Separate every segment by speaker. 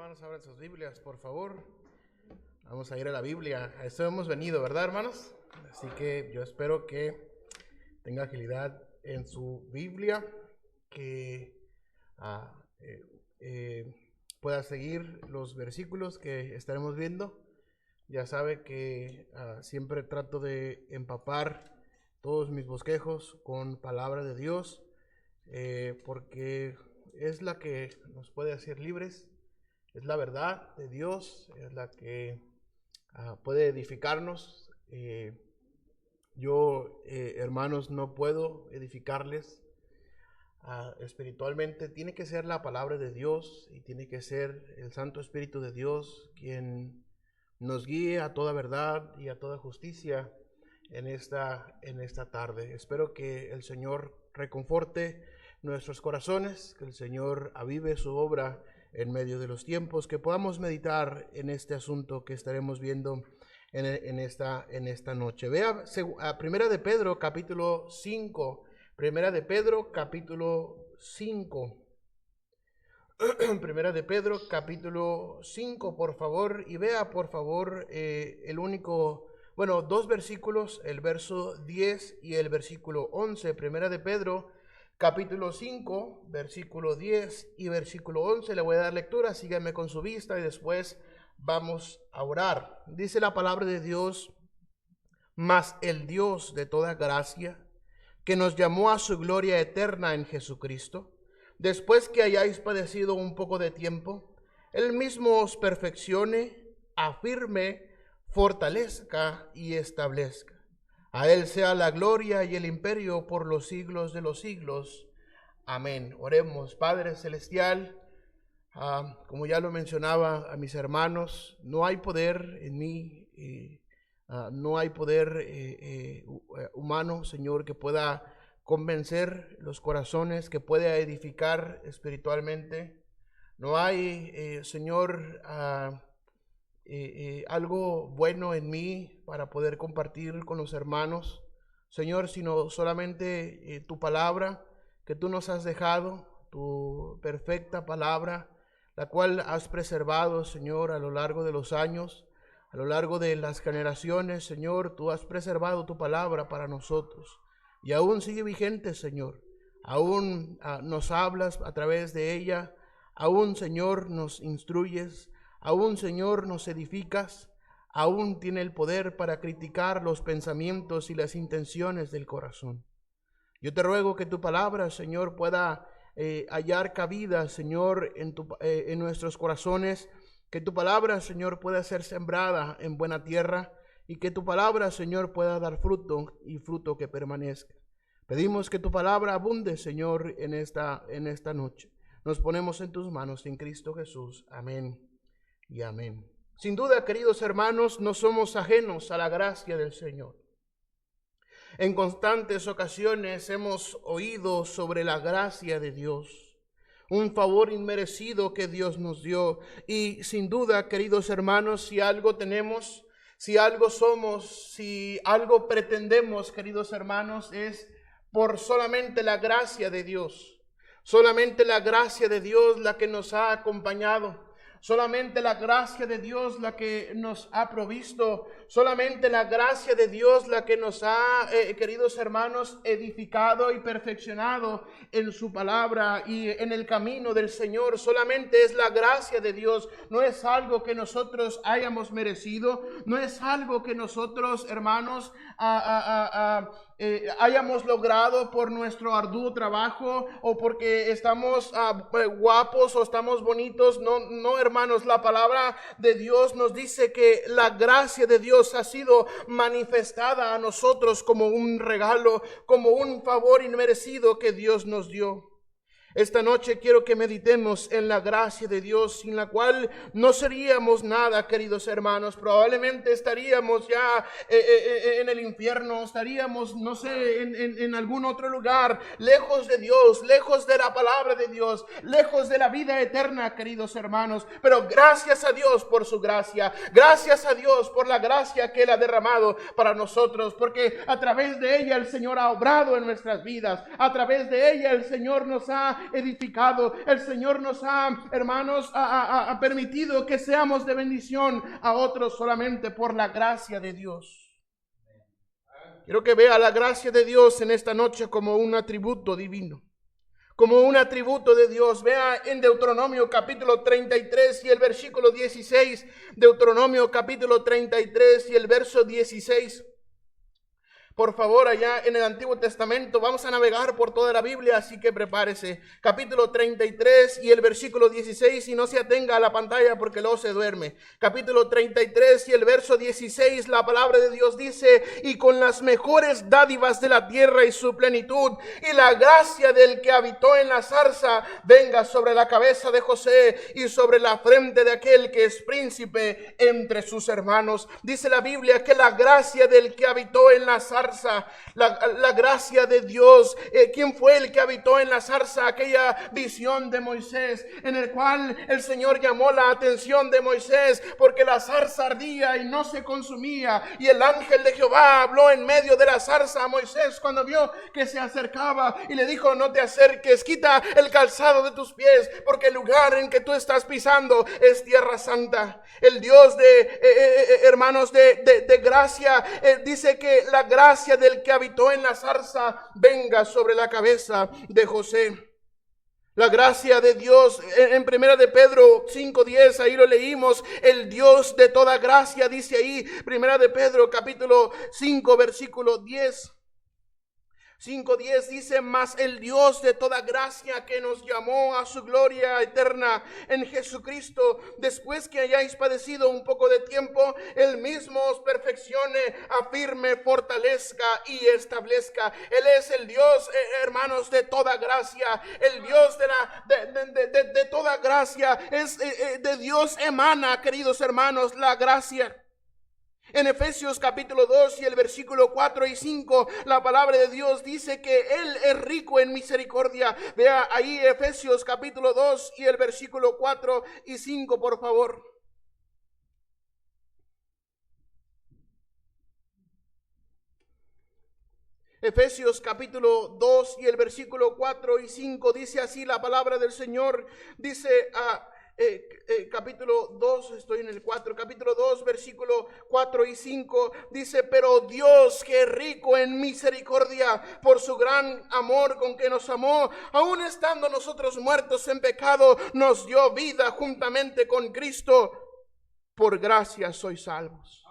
Speaker 1: Hermanos, abran sus Biblias, por favor. Vamos a ir a la Biblia. A eso hemos venido, ¿verdad, hermanos? Así que yo espero que tenga agilidad en su Biblia, que pueda seguir los versículos que estaremos viendo. Ya sabe que siempre trato de empapar todos mis bosquejos con palabra de Dios, porque es la que nos puede hacer libres. Es la verdad de Dios, es la que puede edificarnos. Yo, hermanos, no puedo edificarles espiritualmente. Tiene que ser la palabra de Dios y tiene que ser el Santo Espíritu de Dios quien nos guíe a toda verdad y a toda justicia en esta tarde. Espero que el Señor reconforte nuestros corazones, que el Señor avive su obra en medio de los tiempos, que podamos meditar en este asunto que estaremos viendo en esta noche. Vea a Primera de Pedro capítulo 5. Primera de Pedro capítulo 5. Primera de Pedro capítulo 5, por favor, y vea por favor dos versículos, el verso 10 y el versículo 11. Primera de Pedro capítulo 5, versículo 10 y versículo 11. Le voy a dar lectura, síganme con su vista y después vamos a orar. Dice la palabra de Dios: mas el Dios de toda gracia, que nos llamó a su gloria eterna en Jesucristo, después que hayáis padecido un poco de tiempo, Él mismo os perfeccione, afirme, fortalezca y establezca. A Él sea la gloria y el imperio por los siglos de los siglos. Amén. Oremos. Padre celestial, como ya lo mencionaba a mis hermanos, no hay poder en mí, no hay poder humano, Señor, que pueda convencer los corazones, que pueda edificar espiritualmente. No hay, Señor, algo bueno en mí para poder compartir con los hermanos, Señor, sino solamente tu palabra que tú nos has dejado, tu perfecta palabra, la cual has preservado, Señor, a lo largo de los años, a lo largo de las generaciones. Señor, tú has preservado tu palabra para nosotros y aún sigue vigente, Señor. Aún nos hablas a través de ella, aún, Señor, nos instruyes, aún, Señor, nos edificas, aún tiene el poder para criticar los pensamientos y las intenciones del corazón. Yo te ruego que tu palabra, Señor, pueda hallar cabida, Señor, en nuestros corazones, que tu palabra, Señor, pueda ser sembrada en buena tierra y que tu palabra, Señor, pueda dar fruto y fruto que permanezca. Pedimos que tu palabra abunde, Señor, en esta noche. Nos ponemos en tus manos en Cristo Jesús. Amén y amén. Sin duda, queridos hermanos, no somos ajenos a la gracia del Señor. En constantes ocasiones hemos oído sobre la gracia de Dios, un favor inmerecido que Dios nos dio. Y sin duda, queridos hermanos, si algo tenemos, si algo somos, si algo pretendemos, queridos hermanos, es por solamente la gracia de Dios. Solamente la gracia de Dios la que nos ha acompañado. Solamente la gracia de Dios la que nos ha provisto. Solamente la gracia de Dios la que nos ha, queridos hermanos, edificado y perfeccionado en su palabra y en el camino del Señor. Solamente es la gracia de Dios. No es algo que nosotros hayamos merecido. No es algo que nosotros, hermanos, hayamos logrado por nuestro arduo trabajo o porque estamos guapos o estamos bonitos. No, hermanos, la palabra de Dios nos dice que la gracia de Dios ha sido manifestada a nosotros como un regalo, como un favor inmerecido que Dios nos dio. Esta noche quiero que meditemos en la gracia de Dios, sin la cual no seríamos nada, queridos hermanos. Probablemente estaríamos ya en el infierno, estaríamos, no sé, en algún otro lugar, lejos de Dios, lejos de la palabra de Dios, lejos de la vida eterna, queridos hermanos. Pero gracias a Dios por su gracia, gracias a Dios por la gracia que Él ha derramado para nosotros, porque a través de ella el Señor ha obrado en nuestras vidas, a través de ella el Señor nos ha ha edificado. El Señor nos ha, hermanos, ha permitido que seamos de bendición a otros solamente por la gracia de Dios. Quiero que vea la gracia de Dios en esta noche como un atributo divino, como un atributo de Dios. Vea en Deuteronomio capítulo 33 y el versículo 16. Deuteronomio capítulo 33 y el verso 16. Por favor, allá en el Antiguo Testamento vamos a navegar por toda la Biblia, así que prepárese. Capítulo 33 y el versículo 16, y no se atenga a la pantalla porque luego se duerme. Capítulo 33 y el verso 16, la palabra de Dios dice: y con las mejores dádivas de la tierra y su plenitud, y la gracia del que habitó en la zarza, venga sobre la cabeza de José y sobre la frente de aquel que es príncipe entre sus hermanos. Dice la Biblia que la gracia del que habitó en la zarza, la gracia de Dios. ¿Quién fue el que habitó en la zarza? Aquella visión de Moisés, en el cual el Señor llamó la atención de Moisés, porque la zarza ardía y no se consumía, y el ángel de Jehová habló en medio de la zarza a Moisés cuando vio que se acercaba, y le dijo: no te acerques, quita el calzado de tus pies, porque el lugar en que tú estás pisando es tierra santa. El Dios de hermanos de gracia, dice que la gracia del que habitó en la zarza venga sobre la cabeza de José. La gracia de Dios en primera de Pedro 5:10, ahí lo leímos. El Dios de toda gracia, dice ahí, primera de Pedro capítulo 5 versículo 10. 5:10 dice: mas el Dios de toda gracia, que nos llamó a su gloria eterna en Jesucristo, después que hayáis padecido un poco de tiempo, Él mismo os perfeccione, afirme, fortalezca y establezca. Él es el Dios, hermanos, de toda gracia. El Dios de toda gracia es de Dios emana, queridos hermanos, la gracia. En Efesios capítulo 2 y el versículo 4 y 5, la palabra de Dios dice que Él es rico en misericordia. Vea ahí Efesios capítulo 2 y el versículo 4 y 5, por favor. Efesios capítulo 2 y el versículo 4 y 5 dice así la palabra del Señor. Dice capítulo 2, estoy en el 4, capítulo 2, versículo 4 y 5, dice: pero Dios, que es rico en misericordia, por su gran amor con que nos amó, aun estando nosotros muertos en pecado, nos dio vida juntamente con Cristo. Por gracia sois salvos.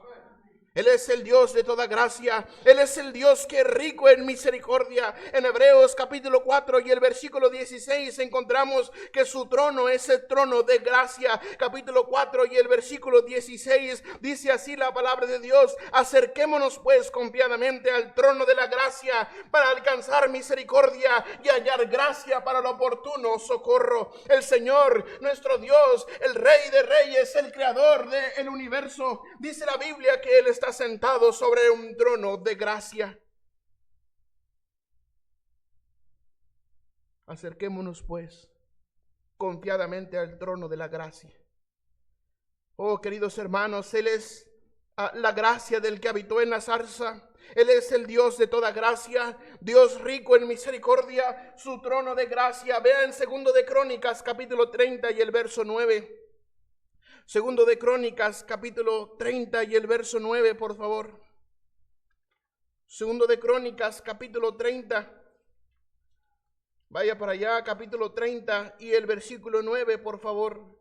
Speaker 1: Él es el Dios de toda gracia. Él es el Dios que es rico en misericordia. En Hebreos capítulo 4 y el versículo 16 encontramos que su trono es el trono de gracia. Capítulo 4 y el versículo 16 dice así la palabra de Dios: acerquémonos pues confiadamente al trono de la gracia, para alcanzar misericordia y hallar gracia para el oportuno socorro. El Señor, nuestro Dios, el Rey de Reyes, el Creador del universo, dice la Biblia que Él está sentado sobre un trono de gracia. Acerquémonos pues confiadamente al trono de la gracia. Oh, queridos hermanos, Él es la gracia del que habitó en la zarza. Él es el Dios de toda gracia, Dios rico en misericordia, su trono de gracia. Vean segundo de Crónicas capítulo 30 y el verso 9. Segundo de Crónicas, capítulo 30 y el verso 9, por favor. Segundo de Crónicas, capítulo 30. Vaya para allá, capítulo 30 y el versículo 9, por favor.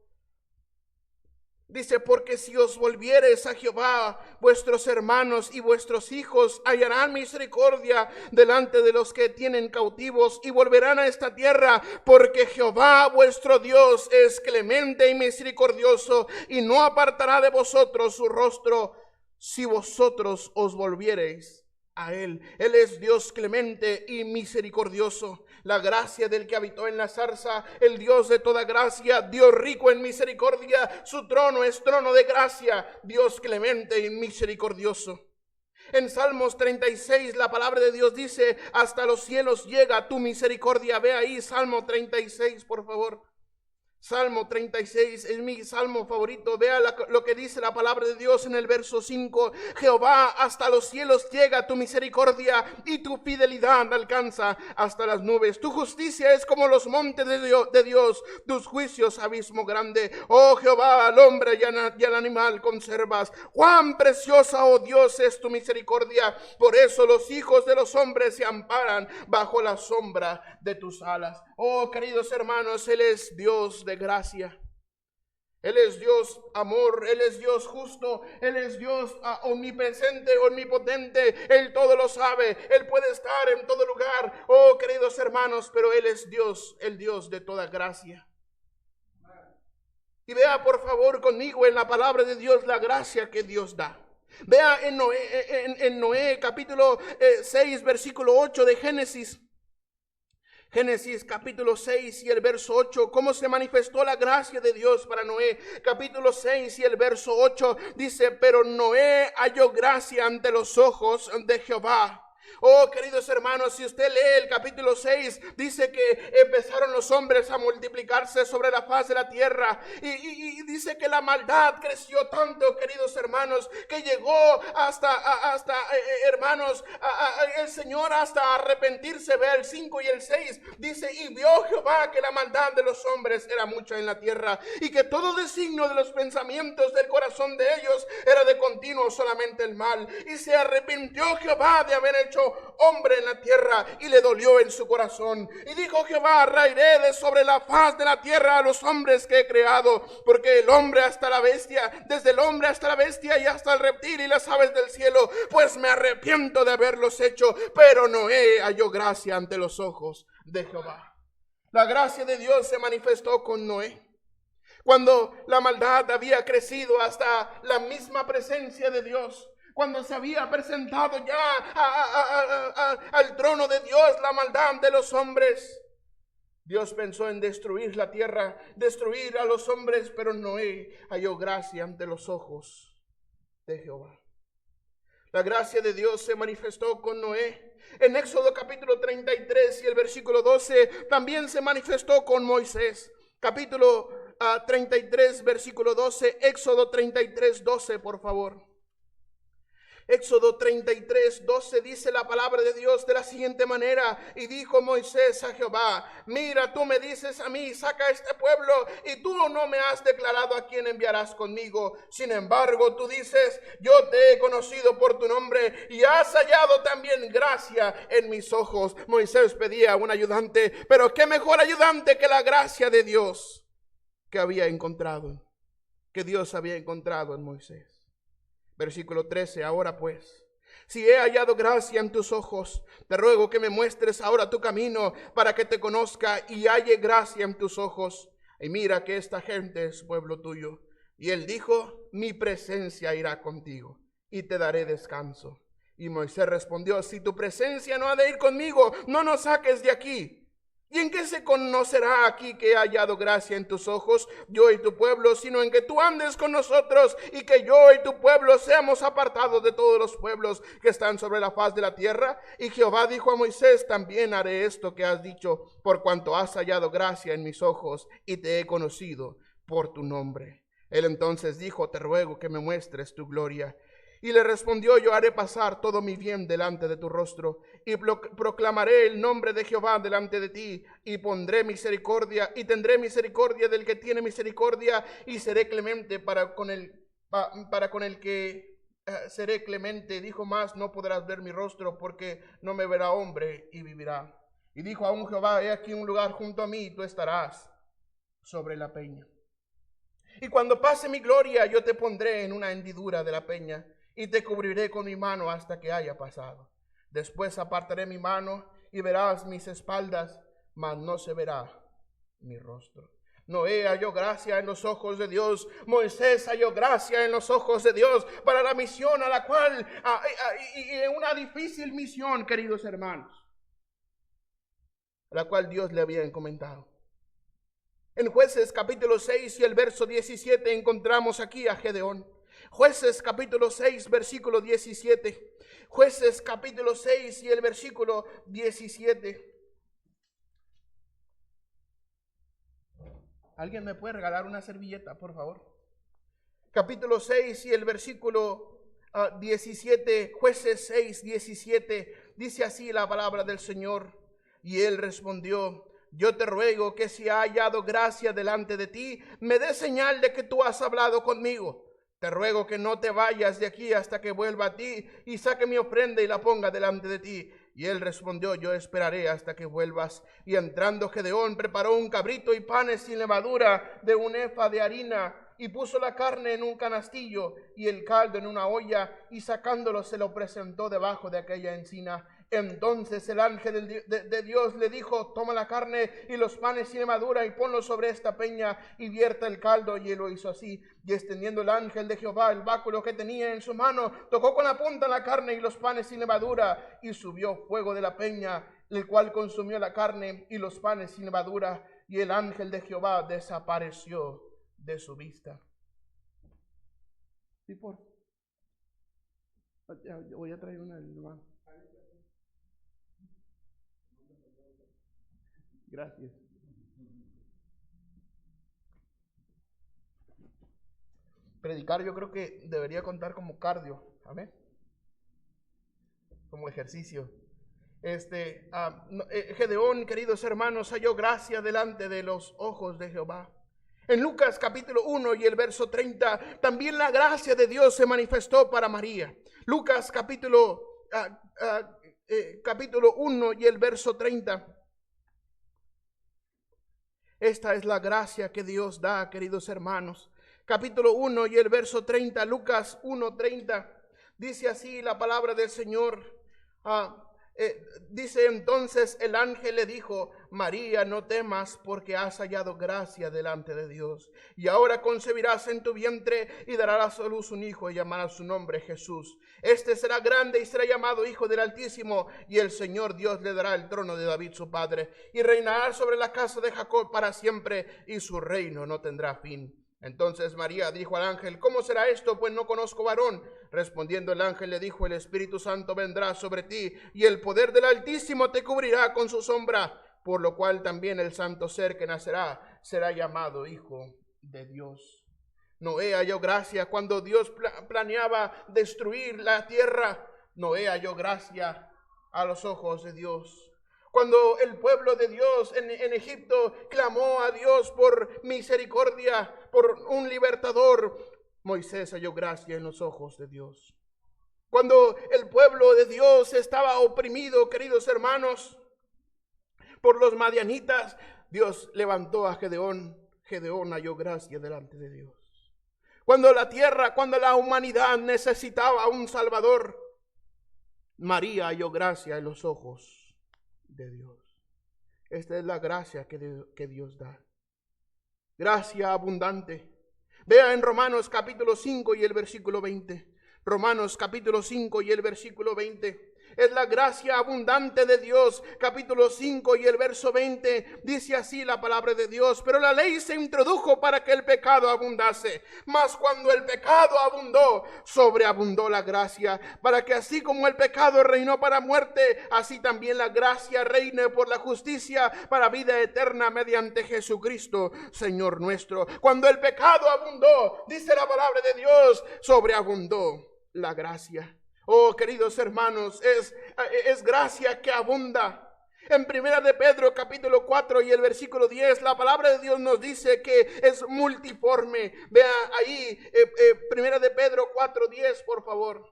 Speaker 1: Dice: porque si os volviereis a Jehová, vuestros hermanos y vuestros hijos hallarán misericordia delante de los que tienen cautivos, y volverán a esta tierra, porque Jehová vuestro Dios es clemente y misericordioso, y no apartará de vosotros su rostro, si vosotros os volviereis a Él. Él es Dios clemente y misericordioso. La gracia del que habitó en la zarza, el Dios de toda gracia, Dios rico en misericordia, su trono es trono de gracia, Dios clemente y misericordioso. En Salmos 36 la palabra de Dios dice: hasta los cielos llega tu misericordia. Ve ahí Salmo 36, por favor. Salmo 36 es mi salmo favorito. Vea lo que dice la palabra de Dios en el verso 5. Jehová, hasta los cielos llega tu misericordia y tu fidelidad alcanza hasta las nubes. Tu justicia es como los montes de Dios, tus juicios abismo grande. Oh Jehová, al hombre y al animal conservas. Cuán preciosa, oh Dios, es tu misericordia. Por eso los hijos de los hombres se amparan bajo la sombra de tus alas. Oh queridos hermanos, Él es Dios de gracia. Él es Dios amor, Él es Dios justo, Él es Dios omnipresente, omnipotente, Él todo lo sabe, Él puede estar en todo lugar. Oh queridos hermanos, pero Él es Dios, el Dios de toda gracia. Y vea por favor conmigo en la palabra de Dios la gracia que Dios da. Vea en Noé capítulo 6 versículo 8 de Génesis. Génesis capítulo 6 y el verso 8, cómo se manifestó la gracia de Dios para Noé. Capítulo 6 y el verso 8 dice, pero Noé halló gracia ante los ojos de Jehová. Oh queridos hermanos, si usted lee el capítulo 6, dice que empezaron los hombres a multiplicarse sobre la faz de la tierra y dice que la maldad creció tanto, queridos hermanos, que llegó hasta hermanos, el Señor hasta arrepentirse. Ve el 5 y el 6, dice, y vio Jehová que la maldad de los hombres era mucha en la tierra y que todo designio de los pensamientos del corazón de ellos era de continuo solamente el mal. Y se arrepintió Jehová de haber hecho hombre en la tierra y le dolió en su corazón. Y dijo Jehová, raeré de sobre la faz de la tierra a los hombres que he creado, porque el hombre hasta la bestia, desde el hombre hasta la bestia y hasta el reptil y las aves del cielo, pues me arrepiento de haberlos hecho. Pero Noé halló gracia ante los ojos de Jehová. La gracia de Dios se manifestó con Noé cuando la maldad había crecido hasta la misma presencia de Dios. Cuando se había presentado ya al trono de Dios la maldad de los hombres, Dios pensó en destruir la tierra, destruir a los hombres, pero Noé halló gracia ante los ojos de Jehová. La gracia de Dios se manifestó con Noé. En Éxodo capítulo 33 y el versículo 12 también se manifestó con Moisés. Capítulo 33, versículo 12, Éxodo 33, 12, por favor. Éxodo 33, 12 dice la palabra de Dios de la siguiente manera: y dijo Moisés a Jehová, mira, tú me dices a mí, saca este pueblo, y tú no me has declarado a quién enviarás conmigo. Sin embargo, tú dices, yo te he conocido por tu nombre y has hallado también gracia en mis ojos. Moisés pedía un ayudante, pero qué mejor ayudante que la gracia de Dios que había encontrado, que Dios había encontrado en Moisés. Versículo 13, ahora pues, si he hallado gracia en tus ojos, te ruego que me muestres ahora tu camino para que te conozca y halle gracia en tus ojos. Y mira que esta gente es pueblo tuyo. Y él dijo, mi presencia irá contigo y te daré descanso. Y Moisés respondió, si tu presencia no ha de ir conmigo, no nos saques de aquí. ¿Y en qué se conocerá aquí que he hallado gracia en tus ojos, yo y tu pueblo, sino en que tú andes con nosotros y que yo y tu pueblo seamos apartados de todos los pueblos que están sobre la faz de la tierra? Y Jehová dijo a Moisés, también haré esto que has dicho, por cuanto has hallado gracia en mis ojos y te he conocido por tu nombre. Él entonces dijo, te ruego que me muestres tu gloria. Y le respondió, yo haré pasar todo mi bien delante de tu rostro y proclamaré el nombre de Jehová delante de ti y pondré misericordia y tendré misericordia del que tiene misericordia y seré clemente para con el que seré clemente. Dijo más, no podrás ver mi rostro porque no me verá hombre y vivirá. Y dijo aún Jehová, he aquí un lugar junto a mí y tú estarás sobre la peña. Y cuando pase mi gloria yo te pondré en una hendidura de la peña y te cubriré con mi mano hasta que haya pasado. Después apartaré mi mano y verás mis espaldas, mas no se verá mi rostro. Noé halló gracia en los ojos de Dios. Moisés halló gracia en los ojos de Dios para la misión a la cual, y una difícil misión, queridos hermanos, a la cual Dios le había encomendado. En Jueces capítulo 6 y el verso 17 encontramos aquí a Gedeón. Jueces capítulo 6 versículo 17. Jueces capítulo 6 y el versículo 17. ¿Alguien me puede regalar una servilleta, por favor? Capítulo 6 y el versículo 17, Jueces 6, 17, dice así la palabra del Señor. Y él respondió: yo te ruego que si ha hallado gracia delante de ti, me dé señal de que tú has hablado conmigo. Te ruego que no te vayas de aquí hasta que vuelva a ti y saque mi ofrenda y la ponga delante de ti. Y él respondió: yo esperaré hasta que vuelvas. Y entrando Gedeón, preparó un cabrito y panes sin levadura de un efa de harina, y puso la carne en un canastillo y el caldo en una olla, y sacándolo se lo presentó debajo de aquella encina. Entonces el ángel de Dios le dijo: toma la carne y los panes sin levadura y ponlos sobre esta peña y vierta el caldo. Y él lo hizo así. Y extendiendo el ángel de Jehová el báculo que tenía en su mano, tocó con la punta la carne y los panes sin levadura, y subió fuego de la peña, el cual consumió la carne y los panes sin levadura, y el ángel de Jehová desapareció de su vista. ¿Sí, por? Voy a traer una del hermano. Gracias. Predicar yo creo que debería contar como cardio, amén, como ejercicio. Gedeón, queridos hermanos, halló gracia delante de los ojos de Jehová. En Lucas capítulo 1 y el verso 30, también la gracia de Dios se manifestó para María. Lucas capítulo 1 y el verso 30. Esta es la gracia que Dios da, queridos hermanos. Capítulo 1 y el verso 30, Lucas 1:30, dice así la palabra del Señor. Dice: entonces el ángel le dijo: María, no temas, porque has hallado gracia delante de Dios. Y ahora concebirás en tu vientre y darás a luz un hijo y llamarás su nombre Jesús. Este será grande y será llamado Hijo del Altísimo, y el Señor Dios le dará el trono de David su padre, y reinará sobre la casa de Jacob para siempre, y su reino no tendrá fin. Entonces María dijo al ángel: ¿cómo será esto? Pues no conozco varón. Respondiendo el ángel le dijo: el Espíritu Santo vendrá sobre ti, y el poder del Altísimo te cubrirá con su sombra, por lo cual también el santo ser que nacerá será llamado Hijo de Dios. Noé halló gracia cuando Dios planeaba destruir la tierra. Noé halló gracia a los ojos de Dios. Cuando el pueblo de Dios en Egipto clamó a Dios por misericordia, por un libertador, Moisés halló gracia en los ojos de Dios. Cuando el pueblo de Dios estaba oprimido, queridos hermanos, por los madianitas, Dios levantó a Gedeón. Gedeón halló gracia delante de Dios. Cuando la humanidad necesitaba un Salvador, María halló gracia en los ojos de Dios. Esta es la gracia que Dios da. Gracia abundante. Vea en Romanos capítulo 5 y el versículo 20. Romanos capítulo 5 y el versículo 20. Es la gracia abundante de Dios. Capítulo 5 y el verso 20 dice así la palabra de Dios: pero la ley se introdujo para que el pecado abundase, mas cuando el pecado abundó, sobreabundó la gracia, para que así como el pecado reinó para muerte, así también la gracia reine por la justicia para vida eterna mediante Jesucristo, Señor nuestro. Cuando el pecado abundó, dice la palabra de Dios, sobreabundó la gracia. Oh, queridos hermanos, es gracia que abunda. En Primera de Pedro capítulo 4 y el versículo 10, la palabra de Dios nos dice que es multiforme. Vea ahí, Primera de Pedro 4:10, por favor.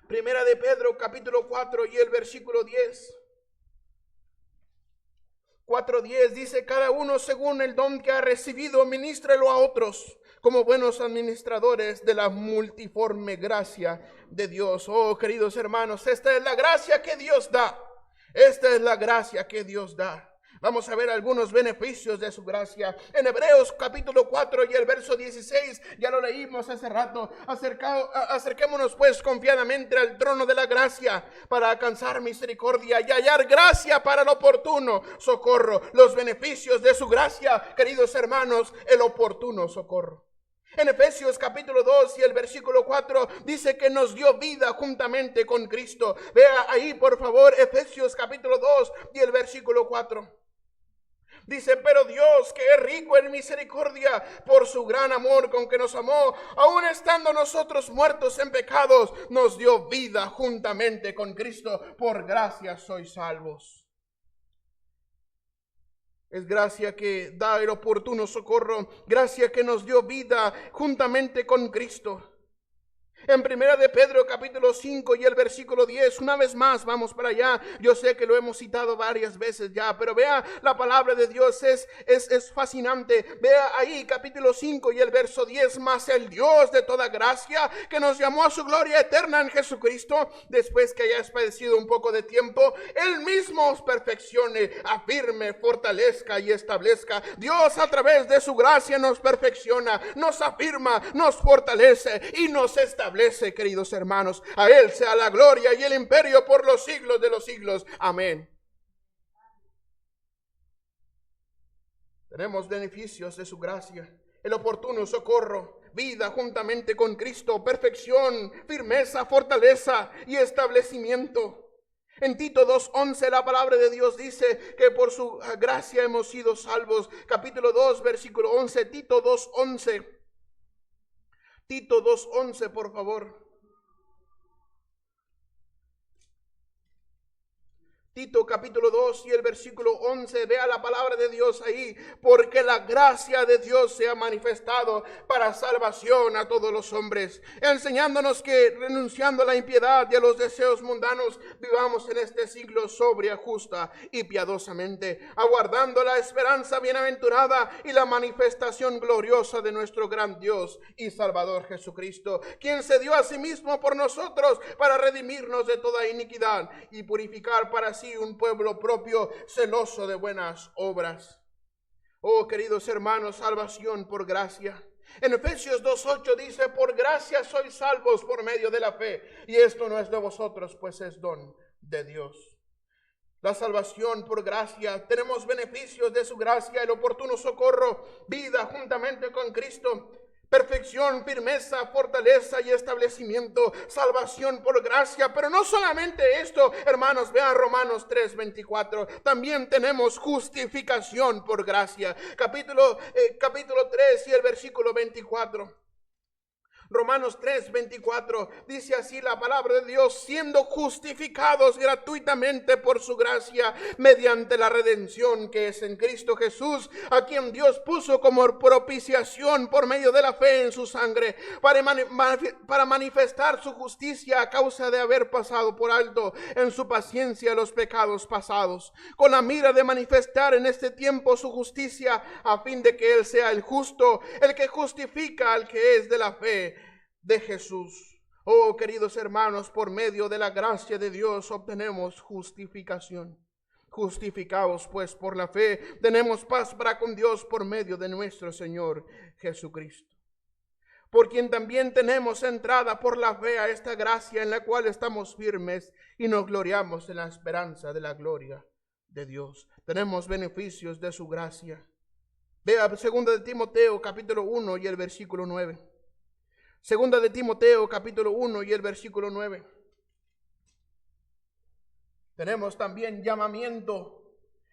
Speaker 1: Primera de Pedro capítulo 4 y el versículo 10. 4:10 dice: cada uno según el don que ha recibido, ministrelo a otros como buenos administradores de la multiforme gracia de Dios. Oh, queridos hermanos, esta es la gracia que Dios da. Esta es la gracia que Dios da. Vamos a ver algunos beneficios de su gracia. En Hebreos capítulo 4 y el verso 16, ya lo leímos hace rato. Acerquémonos pues confiadamente al trono de la gracia para alcanzar misericordia y hallar gracia para el oportuno socorro. Los beneficios de su gracia, queridos hermanos, el oportuno socorro. En Efesios capítulo 2 y el versículo 4 dice que nos dio vida juntamente con Cristo. Vea ahí por favor Efesios capítulo 2 y el versículo 4. Dice, pero Dios, que es rico en misericordia, por su gran amor con que nos amó, aun estando nosotros muertos en pecados, nos dio vida juntamente con Cristo. Por gracia sois salvos. Es gracia que da el oportuno socorro, gracia que nos dio vida juntamente con Cristo. En primera de Pedro capítulo 5 y el versículo 10, una vez más vamos para allá. Yo sé que lo hemos citado varias veces ya, pero vea, la palabra de Dios es fascinante. Vea ahí capítulo 5 y el verso 10, mas el Dios de toda gracia, que nos llamó a su gloria eterna en Jesucristo, después que hayas padecido un poco de tiempo, Él mismo os perfeccione, afirme, fortalezca y establezca. Dios a través de su gracia nos perfecciona, nos afirma, nos fortalece y nos establece. Queridos hermanos, a Él sea la gloria y el imperio por los siglos de los siglos. Amén. Tenemos beneficios de su gracia, el oportuno socorro, vida juntamente con Cristo, perfección, firmeza, fortaleza y establecimiento. En Tito 2:11 la palabra de Dios dice que por su gracia hemos sido salvos. Capítulo 2, versículo 11, Tito 2:11. Tito 2:11, por favor. Tito capítulo 2 y el versículo 11, vea la palabra de Dios ahí, porque la gracia de Dios se ha manifestado para salvación a todos los hombres, enseñándonos que renunciando a la impiedad y a los deseos mundanos, vivamos en este siglo sobria, justa y piadosamente, aguardando la esperanza bienaventurada y la manifestación gloriosa de nuestro gran Dios y Salvador Jesucristo, quien se dio a sí mismo por nosotros para redimirnos de toda iniquidad y purificar para sí un pueblo propio, celoso de buenas obras. Oh, queridos hermanos, salvación por gracia. En Efesios 2:8 dice, por gracia sois salvos por medio de la fe, y esto no es de vosotros, pues es don de Dios. La salvación por gracia, tenemos beneficios de su gracia, el oportuno socorro, vida juntamente con Cristo, perfección, firmeza, fortaleza y establecimiento, salvación por gracia. Pero no solamente esto, hermanos, vean Romanos 3:24. También tenemos justificación por gracia. Capítulo 3 y el versículo 24. Romanos 3:24 dice así la palabra de Dios, siendo justificados gratuitamente por su gracia mediante la redención que es en Cristo Jesús, a quien Dios puso como propiciación por medio de la fe en su sangre, para manifestar su justicia a causa de haber pasado por alto en su paciencia los pecados pasados, con la mira de manifestar en este tiempo su justicia, a fin de que Él sea el justo, el que justifica al que es de la fe de Jesús. Oh, queridos hermanos, por medio de la gracia de Dios obtenemos justificación. Justificados pues por la fe, tenemos paz para con Dios por medio de nuestro Señor Jesucristo, por quien también tenemos entrada por la fe a esta gracia en la cual estamos firmes y nos gloriamos en la esperanza de la gloria de Dios. Tenemos beneficios de su gracia. Vea 2 de Timoteo capítulo 1 y el versículo 9. Segunda de Timoteo capítulo 1 y el versículo 9. Tenemos también llamamiento,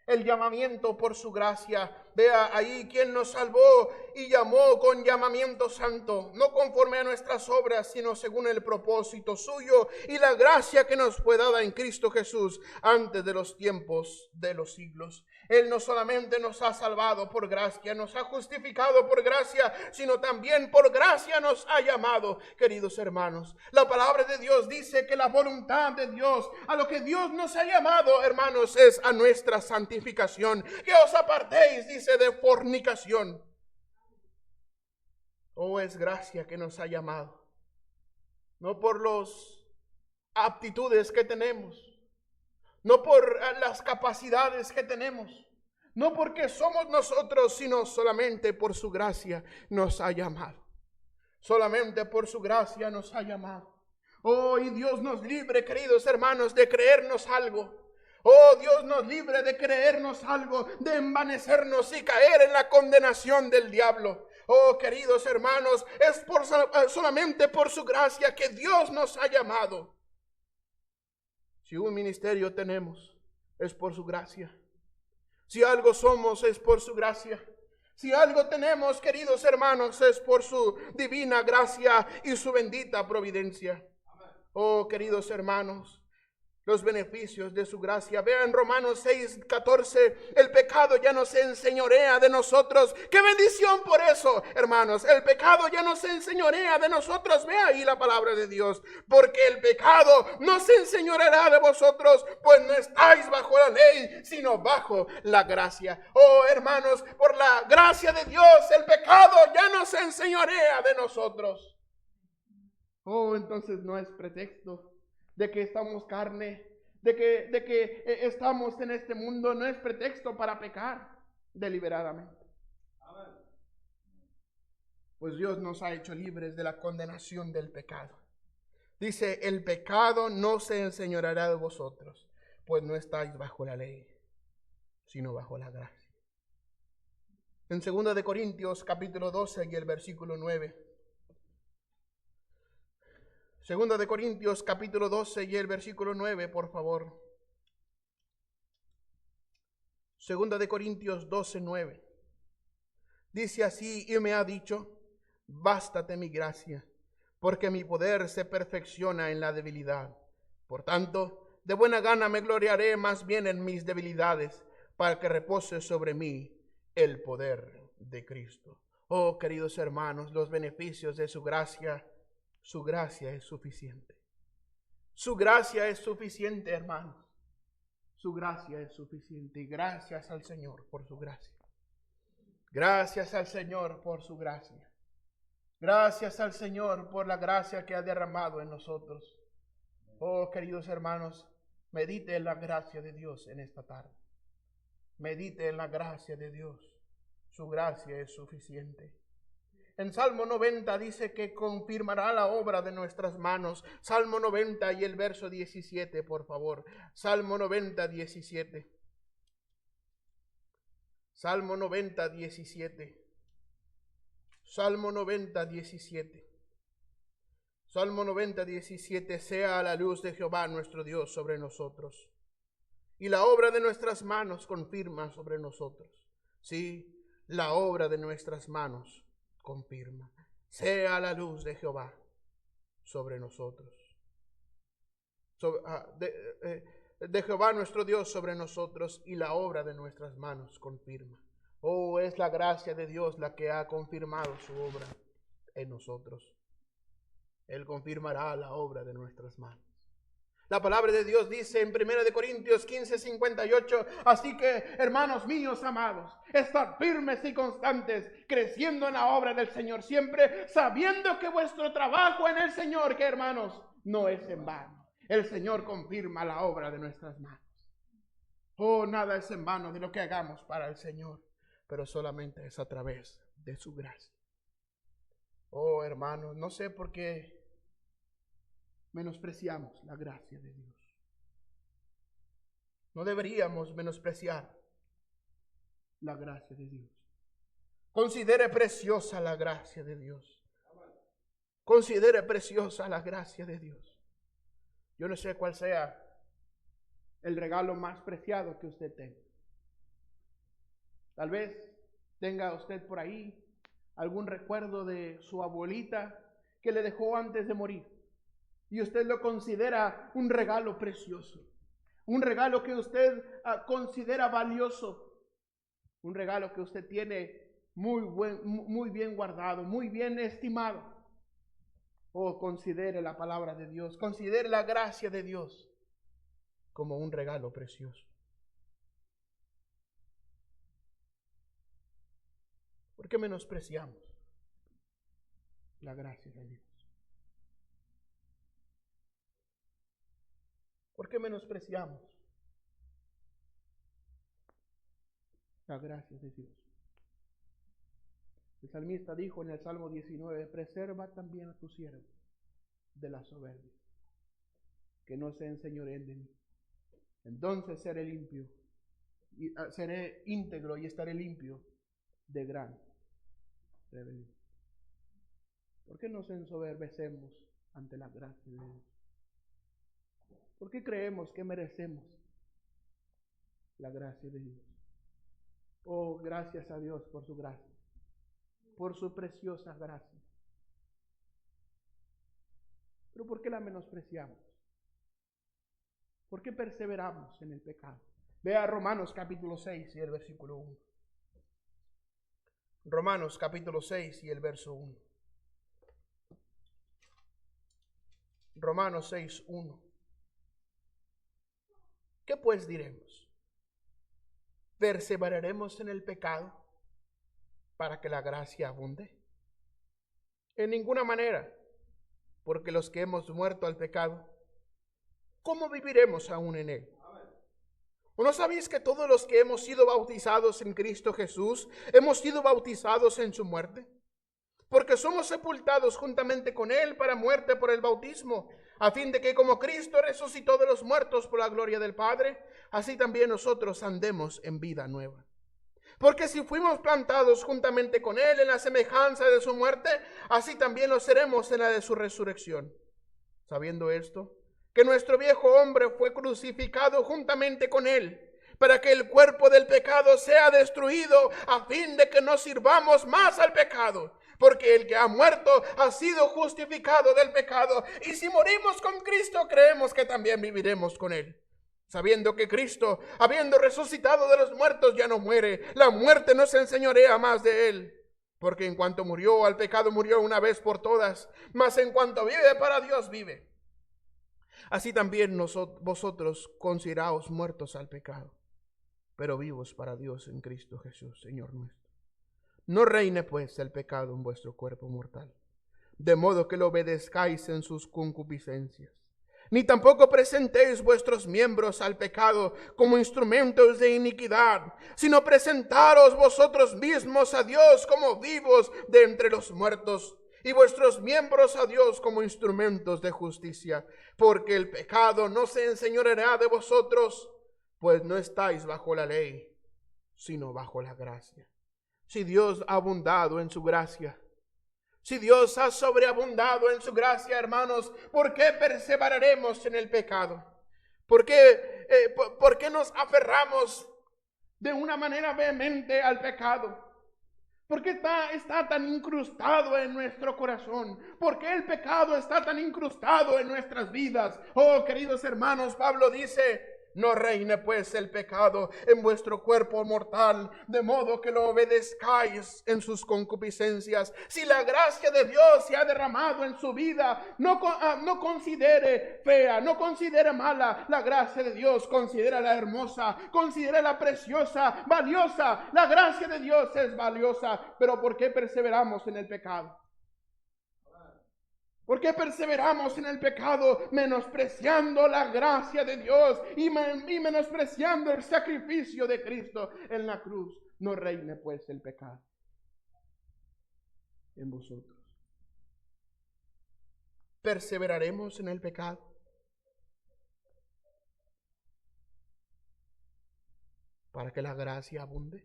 Speaker 1: el llamamiento por su gracia. Vea ahí quien nos salvó y llamó con llamamiento santo, no conforme a nuestras obras, sino según el propósito suyo y la gracia que nos fue dada en Cristo Jesús antes de los tiempos de los siglos. Él no solamente nos ha salvado por gracia, nos ha justificado por gracia, sino también por gracia nos ha llamado, queridos hermanos. La palabra de Dios dice que la voluntad de Dios, a lo que Dios nos ha llamado, hermanos, es a nuestra santificación. Que os apartéis, dice, de fornicación. Oh, es gracia que nos ha llamado, no por las aptitudes que tenemos, no por las capacidades que tenemos, no porque somos nosotros, sino solamente por su gracia nos ha llamado. Solamente por su gracia nos ha llamado. Oh, y Dios nos libre, queridos hermanos, de creernos algo. Oh, Dios nos libre de creernos algo, de envanecernos y caer en la condenación del diablo. Oh, queridos hermanos, es solamente por su gracia que Dios nos ha llamado. Si un ministerio tenemos, es por su gracia. Si algo somos es por su gracia. Si algo tenemos, queridos hermanos, es por su divina gracia y su bendita providencia. Oh, queridos hermanos, los beneficios de su gracia. Vean Romanos 6:14, el pecado ya no se enseñorea de nosotros. ¡Qué bendición por eso, hermanos! El pecado ya no se enseñorea de nosotros. Vea ahí la palabra de Dios. Porque el pecado no se enseñoreará de vosotros, pues no estáis bajo la ley, sino bajo la gracia. Oh, hermanos, por la gracia de Dios, el pecado ya no se enseñorea de nosotros. Oh, entonces no es pretexto de que estamos carne, de que estamos en este mundo, no es pretexto para pecar deliberadamente. Amén. Pues Dios nos ha hecho libres de la condenación del pecado. Dice, el pecado no se enseñoreará de vosotros, pues no estáis bajo la ley, sino bajo la gracia. En 2 de Corintios capítulo 12 y el versículo 9. Segunda de Corintios capítulo 12 y el versículo 9, por favor. Segunda de Corintios 12, 9. Dice así, y me ha dicho, bástate mi gracia, porque mi poder se perfecciona en la debilidad. Por tanto, de buena gana me gloriaré más bien en mis debilidades, para que repose sobre mí el poder de Cristo. Oh, queridos hermanos, los beneficios de su gracia es suficiente. Su gracia es suficiente, hermanos. Su gracia es suficiente. Y gracias al Señor por su gracia. Gracias al Señor por su gracia. Gracias al Señor por la gracia que ha derramado en nosotros. Oh, queridos hermanos, medite en la gracia de Dios en esta tarde. Medite en la gracia de Dios. Su gracia es suficiente. En Salmo 90 dice que confirmará la obra de nuestras manos. Salmo 90 y el verso 17, por favor. Salmo 90, 17. Salmo 90, 17. Salmo 90, 17. Salmo 90, 17. Sea la luz de Jehová nuestro Dios sobre nosotros, y la obra de nuestras manos confirma sobre nosotros. Sí, la obra de nuestras manos confirma. Sea la luz de Jehová sobre nosotros. De Jehová nuestro Dios sobre nosotros, y la obra de nuestras manos confirma. Oh, es la gracia de Dios la que ha confirmado su obra en nosotros. Él confirmará la obra de nuestras manos. La palabra de Dios dice en 1 de Corintios 15, 58, así que, hermanos míos amados, estad firmes y constantes, creciendo en la obra del Señor siempre, sabiendo que vuestro trabajo en el Señor, que hermanos, no es en vano. El Señor confirma la obra de nuestras manos. Oh, nada es en vano de lo que hagamos para el Señor, pero solamente es a través de su gracia. Oh, hermanos, no sé por qué menospreciamos la gracia de Dios. No deberíamos menospreciar la gracia de Dios. Considere preciosa la gracia de Dios. Considere preciosa la gracia de Dios. Yo no sé cuál sea el regalo más preciado que usted tenga. Tal vez tenga usted por ahí algún recuerdo de su abuelita que le dejó antes de morir, y usted lo considera un regalo precioso, un regalo que usted considera valioso, un regalo que usted tiene muy bien guardado, muy bien estimado. Oh, considere la palabra de Dios, considere la gracia de Dios como un regalo precioso. ¿Por qué menospreciamos la gracia de Dios? ¿Por qué menospreciamos la gracia de Dios? El salmista dijo en el Salmo 19, preserva también a tu siervo de la soberbia, que no se enseñoreen de mí. Entonces seré limpio, y seré íntegro y estaré limpio de gran rebelión. ¿Por qué nos ensoberbecemos ante la gracia de Dios? ¿Por qué creemos que merecemos la gracia de Dios? Oh, gracias a Dios por su gracia, por su preciosa gracia. Pero ¿por qué la menospreciamos? ¿Por qué perseveramos en el pecado? Vea Romanos capítulo 6 y el versículo 1. Romanos capítulo 6 y el verso 1. Romanos 6, 1. ¿Qué pues diremos? ¿Perseveraremos en el pecado para que la gracia abunde? En ninguna manera, porque los que hemos muerto al pecado, ¿cómo viviremos aún en él? ¿O no sabéis que todos los que hemos sido bautizados en Cristo Jesús, hemos sido bautizados en su muerte? Porque somos sepultados juntamente con él para muerte por el bautismo, a fin de que como Cristo resucitó de los muertos por la gloria del Padre, así también nosotros andemos en vida nueva. Porque si fuimos plantados juntamente con él en la semejanza de su muerte, así también lo seremos en la de su resurrección. Sabiendo esto, que nuestro viejo hombre fue crucificado juntamente con él, para que el cuerpo del pecado sea destruido, a fin de que no sirvamos más al pecado. Porque el que ha muerto ha sido justificado del pecado. Y si morimos con Cristo, creemos que también viviremos con él. Sabiendo que Cristo, habiendo resucitado de los muertos, ya no muere. La muerte no se enseñorea más de él. Porque en cuanto murió al pecado, murió una vez por todas. Mas en cuanto vive, para Dios vive. Así también vosotros consideraos muertos al pecado, pero vivos para Dios en Cristo Jesús, Señor nuestro. No reine pues el pecado en vuestro cuerpo mortal, de modo que lo obedezcáis en sus concupiscencias. Ni tampoco presentéis vuestros miembros al pecado como instrumentos de iniquidad, sino presentaros vosotros mismos a Dios como vivos de entre los muertos, y vuestros miembros a Dios como instrumentos de justicia, porque el pecado no se enseñoreará de vosotros, pues no estáis bajo la ley, sino bajo la gracia. Si Dios ha abundado en su gracia, si Dios ha sobreabundado en su gracia, hermanos, ¿por qué perseveraremos en el pecado? ¿Por qué nos aferramos de una manera vehemente al pecado? ¿Por qué está tan incrustado en nuestro corazón? ¿Por qué el pecado está tan incrustado en nuestras vidas? Oh, queridos hermanos, Pablo dice: no reine pues el pecado en vuestro cuerpo mortal, de modo que lo obedezcáis en sus concupiscencias. Si la gracia de Dios se ha derramado en su vida, no considere fea, no considere mala la gracia de Dios, considérala hermosa, considérala preciosa, valiosa. La gracia de Dios es valiosa, pero ¿por qué perseveramos en el pecado? ¿Por qué perseveramos en el pecado menospreciando la gracia de Dios y menospreciando el sacrificio de Cristo en la cruz? No reine pues el pecado en vosotros. ¿Perseveraremos en el pecado? ¿Para que la gracia abunde?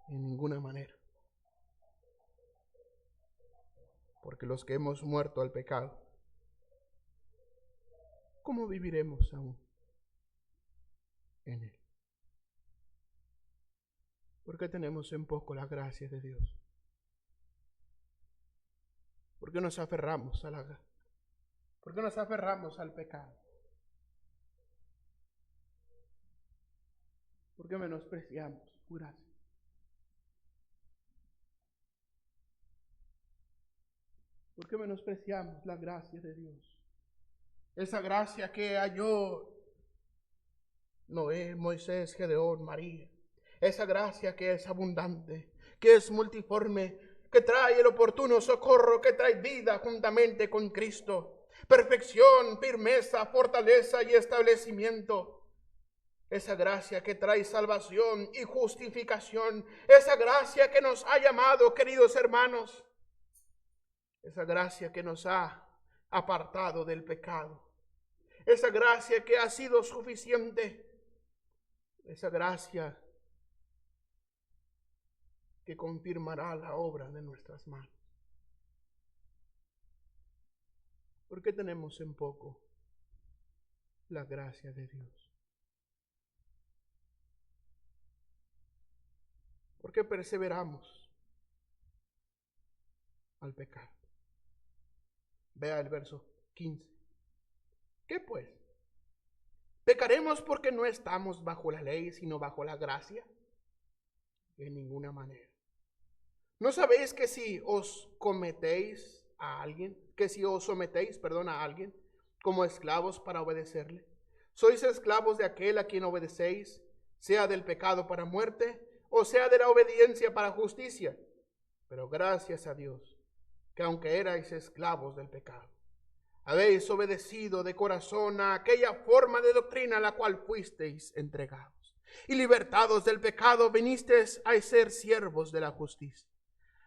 Speaker 1: En ninguna manera. Porque los que hemos muerto al pecado, ¿cómo viviremos aún en él? Porque tenemos en poco la gracia de Dios. Porque nos aferramos porque nos aferramos al pecado. Porque menospreciamos su gracia. Porque menospreciamos la gracia de Dios. Esa gracia que halló Noé, Moisés, Gedeón, María. Esa gracia que es abundante, que es multiforme, que trae el oportuno socorro, que trae vida juntamente con Cristo. Perfección, firmeza, fortaleza y establecimiento. Esa gracia que trae salvación y justificación. Esa gracia que nos ha llamado, queridos hermanos. Esa gracia que nos ha apartado del pecado. Esa gracia que ha sido suficiente. Esa gracia que confirmará la obra de nuestras manos. ¿Por qué tenemos en poco la gracia de Dios? ¿Por qué perseveramos al pecado? Vea el verso 15. ¿Qué pues? ¿Pecaremos porque no estamos bajo la ley, sino bajo la gracia? En ninguna manera. ¿No sabéis que si os sometéis a alguien como esclavos para obedecerle, sois esclavos de aquel a quien obedecéis, sea del pecado para muerte, o sea de la obediencia para justicia? Pero gracias a Dios, que aunque erais esclavos del pecado, habéis obedecido de corazón a aquella forma de doctrina a la cual fuisteis entregados, y libertados del pecado vinisteis a ser siervos de la justicia.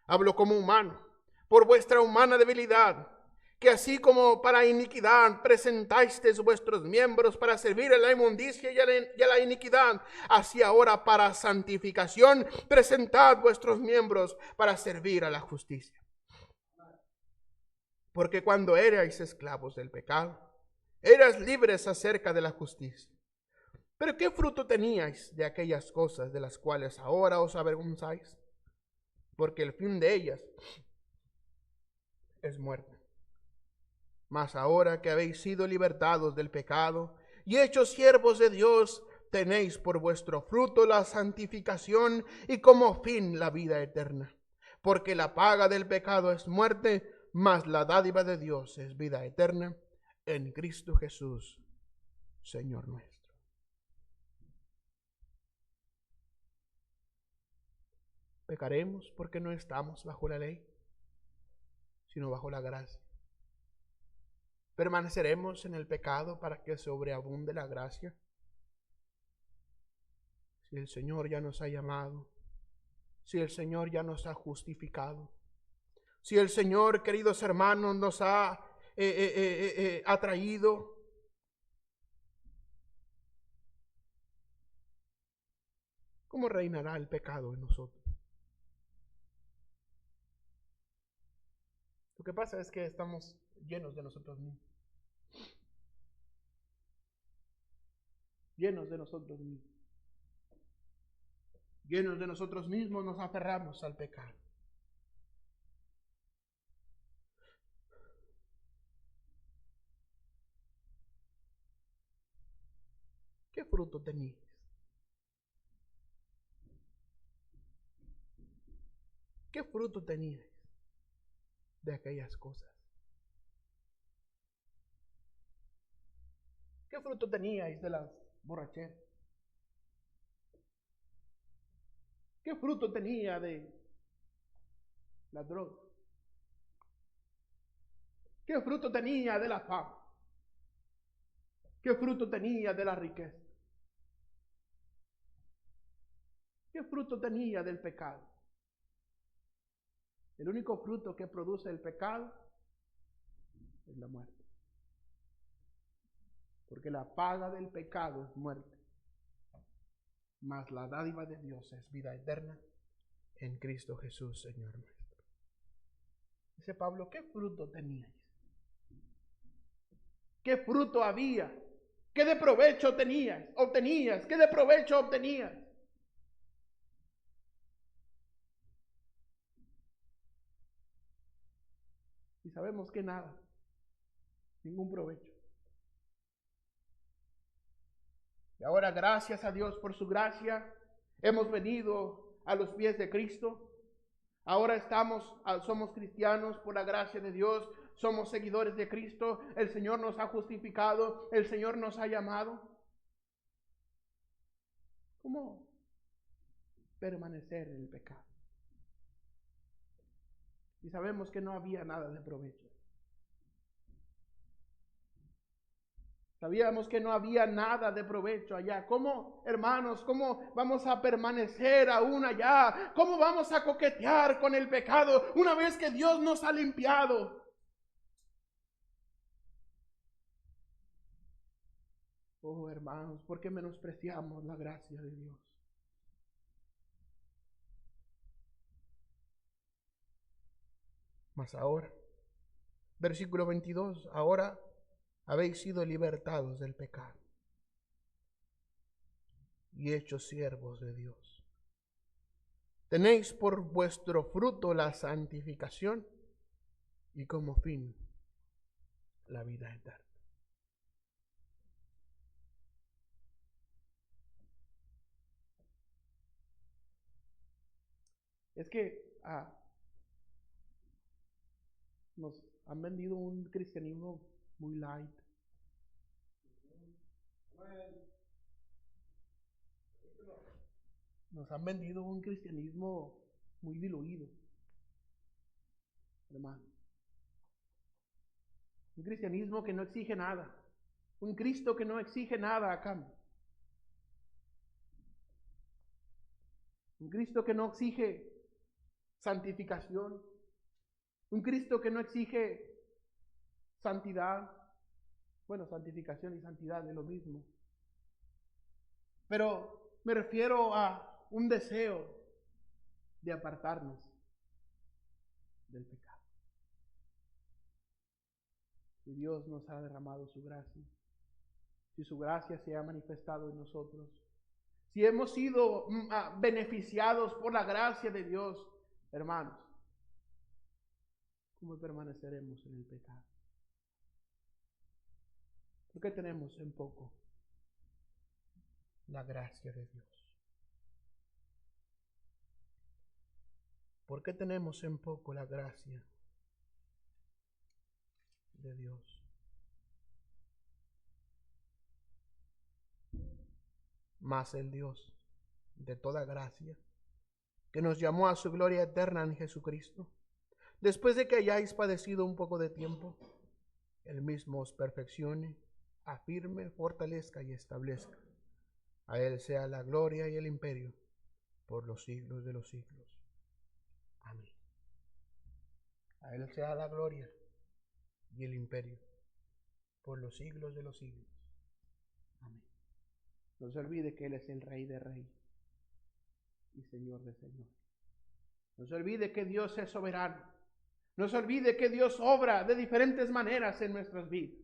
Speaker 1: Hablo como humano, por vuestra humana debilidad, que así como para iniquidad presentasteis vuestros miembros para servir a la inmundicia y a la iniquidad, así ahora para santificación presentad vuestros miembros para servir a la justicia. Porque cuando erais esclavos del pecado, eras libres acerca de la justicia. Pero ¿qué fruto teníais de aquellas cosas de las cuales ahora os avergonzáis? Porque el fin de ellas es muerte. Mas ahora que habéis sido libertados del pecado y hechos siervos de Dios, tenéis por vuestro fruto la santificación y como fin la vida eterna. Porque la paga del pecado es muerte, mas la dádiva de Dios es vida eterna en Cristo Jesús, Señor nuestro. ¿Pecaremos porque no estamos bajo la ley, sino bajo la gracia? ¿Permaneceremos en el pecado para que sobreabunde la gracia? Si el Señor ya nos ha llamado, si el Señor ya nos ha justificado, si el Señor, queridos hermanos, nos ha atraído, ¿cómo reinará el pecado en nosotros? Lo que pasa es que estamos llenos de nosotros mismos. Llenos de nosotros mismos. Llenos de nosotros mismos nos aferramos al pecado. ¿Qué fruto teníais? ¿Qué fruto teníais de aquellas cosas? ¿Qué fruto teníais de las borracheras? ¿Qué fruto tenía de la droga? ¿Qué fruto tenía de la fama? ¿Qué fruto tenía de la riqueza? ¿Qué fruto tenía del pecado? El único fruto que produce el pecado es la muerte. Porque la paga del pecado es muerte, mas la dádiva de Dios es vida eterna en Cristo Jesús, Señor nuestro. Dice Pablo, ¿qué fruto teníais? ¿Qué fruto había? ¿Qué de provecho obtenías? ¿Qué de provecho obtenías? Y sabemos que nada, ningún provecho. Y ahora, gracias a Dios por su gracia, hemos venido a los pies de Cristo. Ahora somos cristianos por la gracia de Dios, somos seguidores de Cristo, el Señor nos ha justificado, el Señor nos ha llamado. ¿Cómo permanecer en el pecado? Y sabemos que no había nada de provecho. Sabíamos que no había nada de provecho allá. ¿Cómo, hermanos, cómo vamos a permanecer aún allá? ¿Cómo vamos a coquetear con el pecado una vez que Dios nos ha limpiado? Oh, hermanos, ¿por qué menospreciamos la gracia de Dios? Mas ahora, versículo 22, ahora habéis sido libertados del pecado y hechos siervos de Dios. Tenéis por vuestro fruto la santificación y como fin la vida eterna. Es que nos han vendido un cristianismo muy light. Nos han vendido un cristianismo muy diluido, hermano. Un cristianismo que no exige nada. Un Cristo que no exige nada a cambio. Un Cristo que no exige santificación. Un Cristo que no exige santidad. Bueno, santificación y santidad es lo mismo. Pero me refiero a un deseo de apartarnos del pecado. Si Dios nos ha derramado su gracia, si su gracia se ha manifestado en nosotros, si hemos sido beneficiados por la gracia de Dios, hermanos, ¿cómo permaneceremos en el pecado? ¿Por qué tenemos en poco la gracia de Dios? ¿Por qué tenemos en poco la gracia de Dios? Mas el Dios de toda gracia, que nos llamó a su gloria eterna en Jesucristo, después de que hayáis padecido un poco de tiempo, Él mismo os perfeccione, afirme, fortalezca y establezca. A Él sea la gloria y el imperio por los siglos de los siglos. Amén. A Él sea la gloria y el imperio por los siglos de los siglos. Amén. No se olvide que Él es el Rey de Reyes y Señor de Señores. No se olvide que Dios es soberano. No se olvide que Dios obra de diferentes maneras en nuestras vidas.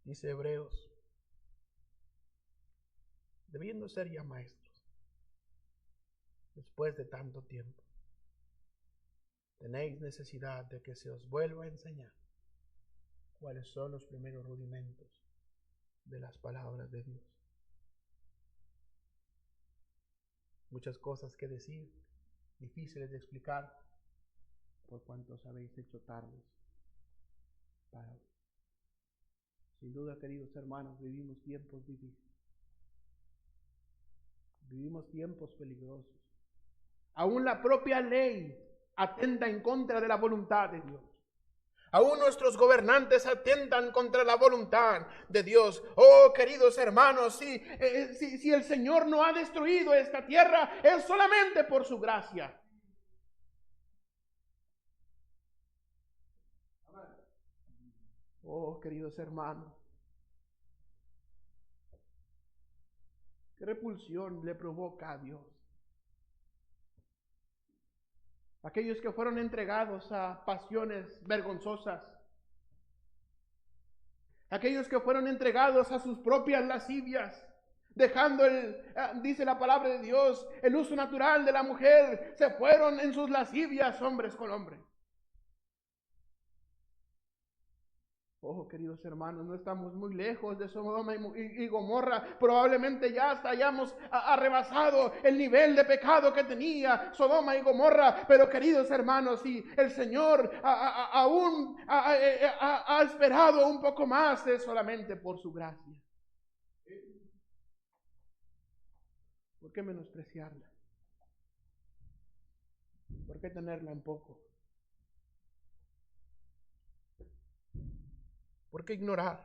Speaker 1: Dice Hebreos, debiendo ser ya maestros, después de tanto tiempo, tenéis necesidad de que se os vuelva a enseñar cuáles son los primeros rudimentos de las palabras de Dios. Muchas cosas que decir, difíciles de explicar, por cuanto os habéis hecho tardes para hoy. Sin duda, queridos hermanos, vivimos tiempos difíciles. Vivimos tiempos peligrosos. Aún la propia ley atenta en contra de la voluntad de Dios. Aún nuestros gobernantes atentan contra la voluntad de Dios. Oh, queridos hermanos, si el Señor no ha destruido esta tierra, es solamente por su gracia. Oh, queridos hermanos, qué repulsión le provoca a Dios. Aquellos que fueron entregados a pasiones vergonzosas, aquellos que fueron entregados a sus propias lascivias, dejando dice la palabra de Dios, el uso natural de la mujer, se fueron en sus lascivias hombres con hombres. Oh, queridos hermanos, no estamos muy lejos de Sodoma y Gomorra. Probablemente ya hasta hayamos rebasado el nivel de pecado que tenía Sodoma y Gomorra. Pero, queridos hermanos, si el Señor aún ha esperado un poco más, es solamente por su gracia. ¿Por qué menospreciarla? ¿Por qué tenerla en poco? ¿Por qué ignorar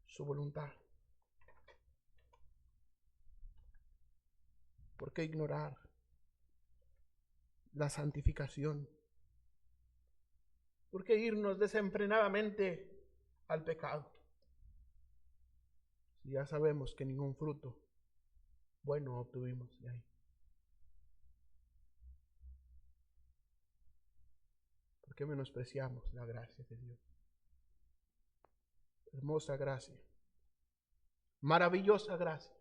Speaker 1: su voluntad? ¿Por qué ignorar la santificación? ¿Por qué irnos desenfrenadamente al pecado? Si ya sabemos que ningún fruto bueno obtuvimos de ahí. ¿Por qué menospreciamos la gracia de Dios? Hermosa gracia. Maravillosa gracia.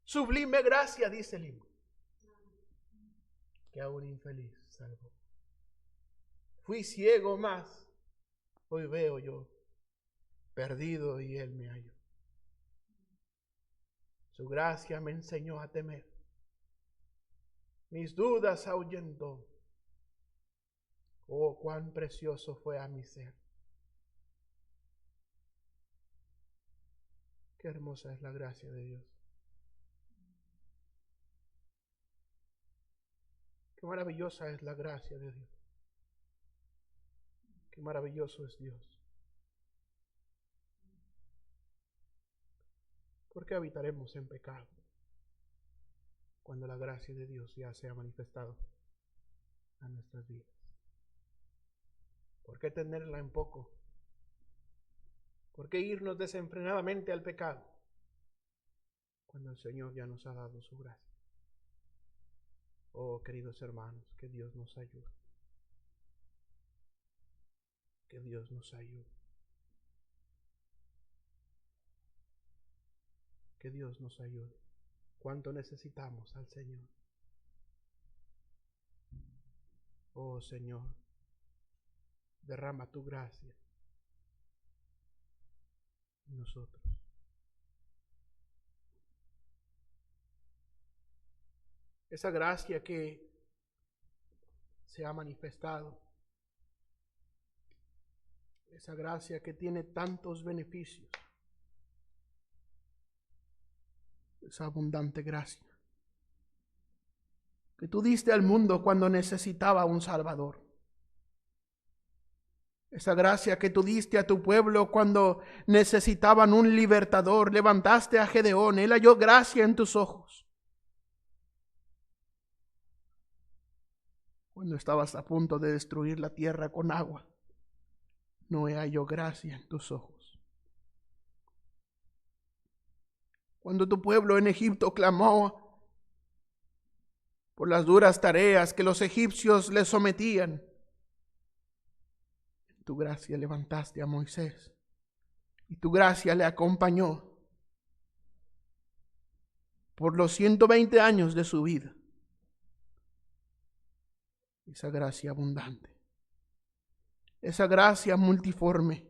Speaker 1: Sublime gracia, dice el himno, que a un infeliz salvó. Fui ciego más, hoy veo yo, perdido y Él me halló. Su gracia me enseñó a temer, mis dudas ahuyentó. Oh, cuán precioso fue a mi ser. Qué hermosa es la gracia de Dios. Qué maravillosa es la gracia de Dios. Qué maravilloso es Dios. ¿Por qué habitaremos en pecado cuando la gracia de Dios ya se ha manifestado a nuestras vidas? ¿Por qué tenerla en poco? ¿Por qué irnos desenfrenadamente al pecado cuando el Señor ya nos ha dado su gracia? Oh, queridos hermanos, que Dios nos ayude. Que Dios nos ayude. Que Dios nos ayude. ¿Cuánto necesitamos al Señor? Oh Señor, derrama tu gracia en nosotros. Esa gracia que se ha manifestado, esa gracia que tiene tantos beneficios, esa abundante gracia que tú diste al mundo cuando necesitaba un Salvador. Esa gracia que tú diste a tu pueblo cuando necesitaban un libertador. Levantaste a Gedeón, él halló gracia en tus ojos. Cuando estabas a punto de destruir la tierra con agua, Noé halló gracia en tus ojos. Cuando tu pueblo en Egipto clamó por las duras tareas que los egipcios le sometían, en tu gracia levantaste a Moisés y tu gracia le acompañó por los 120 años de su vida. Esa gracia abundante, esa gracia multiforme,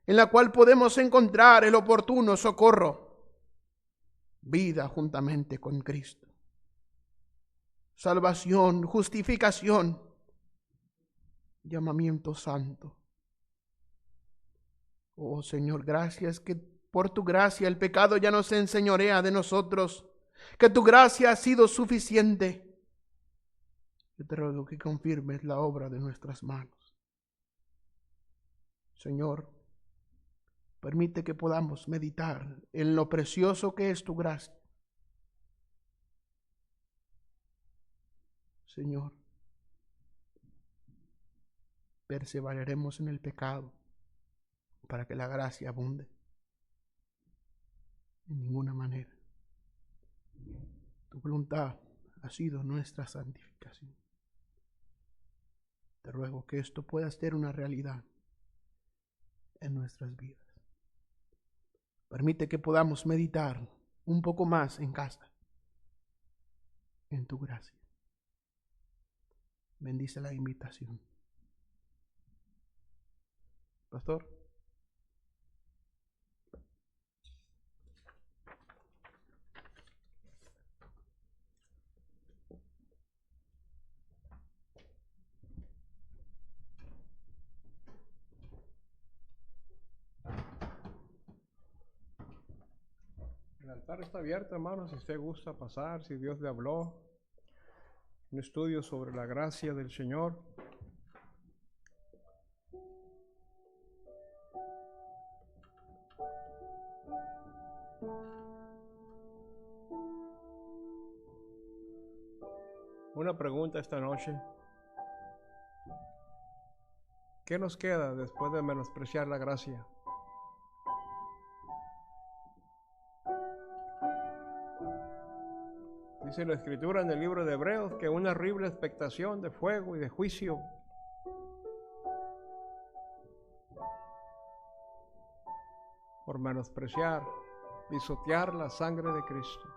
Speaker 1: en la cual podemos encontrar el oportuno socorro, vida juntamente con Cristo, salvación, justificación, llamamiento santo. Oh Señor, gracias que por tu gracia el pecado ya no se enseñorea de nosotros, que tu gracia ha sido suficiente. Yo te ruego que confirmes la obra de nuestras manos. Señor, permite que podamos meditar en lo precioso que es tu gracia. Señor, perseveraremos en el pecado para que la gracia abunde. En ninguna manera. Tu voluntad ha sido nuestra santificación. Te ruego que esto pueda ser una realidad en nuestras vidas. Permite que podamos meditar un poco más en casa, en tu gracia. Bendice la invitación. Pastor.
Speaker 2: El altar está abierto, hermanos, si usted gusta pasar, si Dios le habló. Un estudio sobre la gracia del Señor. Una pregunta esta noche. ¿Qué nos queda después de menospreciar la gracia? Dice la Escritura en el libro de Hebreos que una horrible expectación de fuego y de juicio menospreciar, pisotear la sangre de Cristo.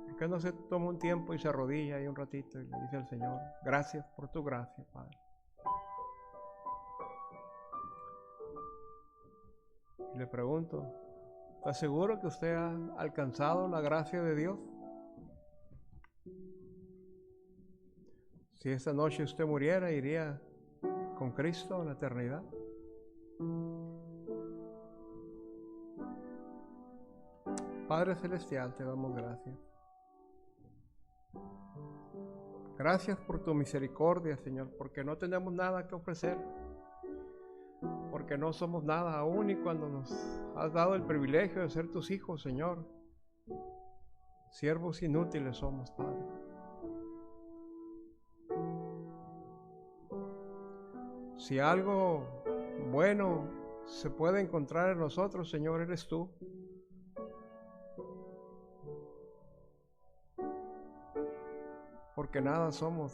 Speaker 2: ¿Por qué no se toma un tiempo y se arrodilla ahí un ratito y le dice al Señor, gracias por tu gracia, Padre? Y le pregunto, ¿está seguro que usted ha alcanzado la gracia de Dios? Si esta noche usted muriera, ¿iría con Cristo a la eternidad? Padre Celestial, te damos gracias. Gracias por tu misericordia, Señor, porque no tenemos nada que ofrecer, porque no somos nada aún y cuando nos has dado el privilegio de ser tus hijos, Señor. Siervos inútiles somos, Padre. Si algo bueno se puede encontrar en nosotros, Señor, eres tú. Porque nada somos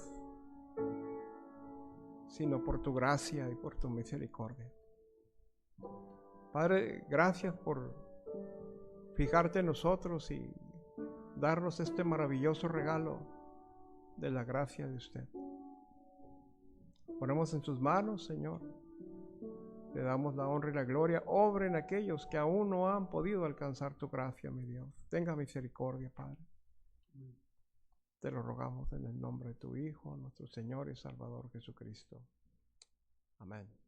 Speaker 2: sino por tu gracia y por tu misericordia. Padre, gracias por fijarte en nosotros y darnos este maravilloso regalo de la gracia de usted. Ponemos en sus manos, Señor. Le damos la honra y la gloria. Obra en aquellos que aún no han podido alcanzar tu gracia, mi Dios. Tenga misericordia, Padre. Te lo rogamos en el nombre de tu Hijo, nuestro Señor y Salvador Jesucristo. Amén.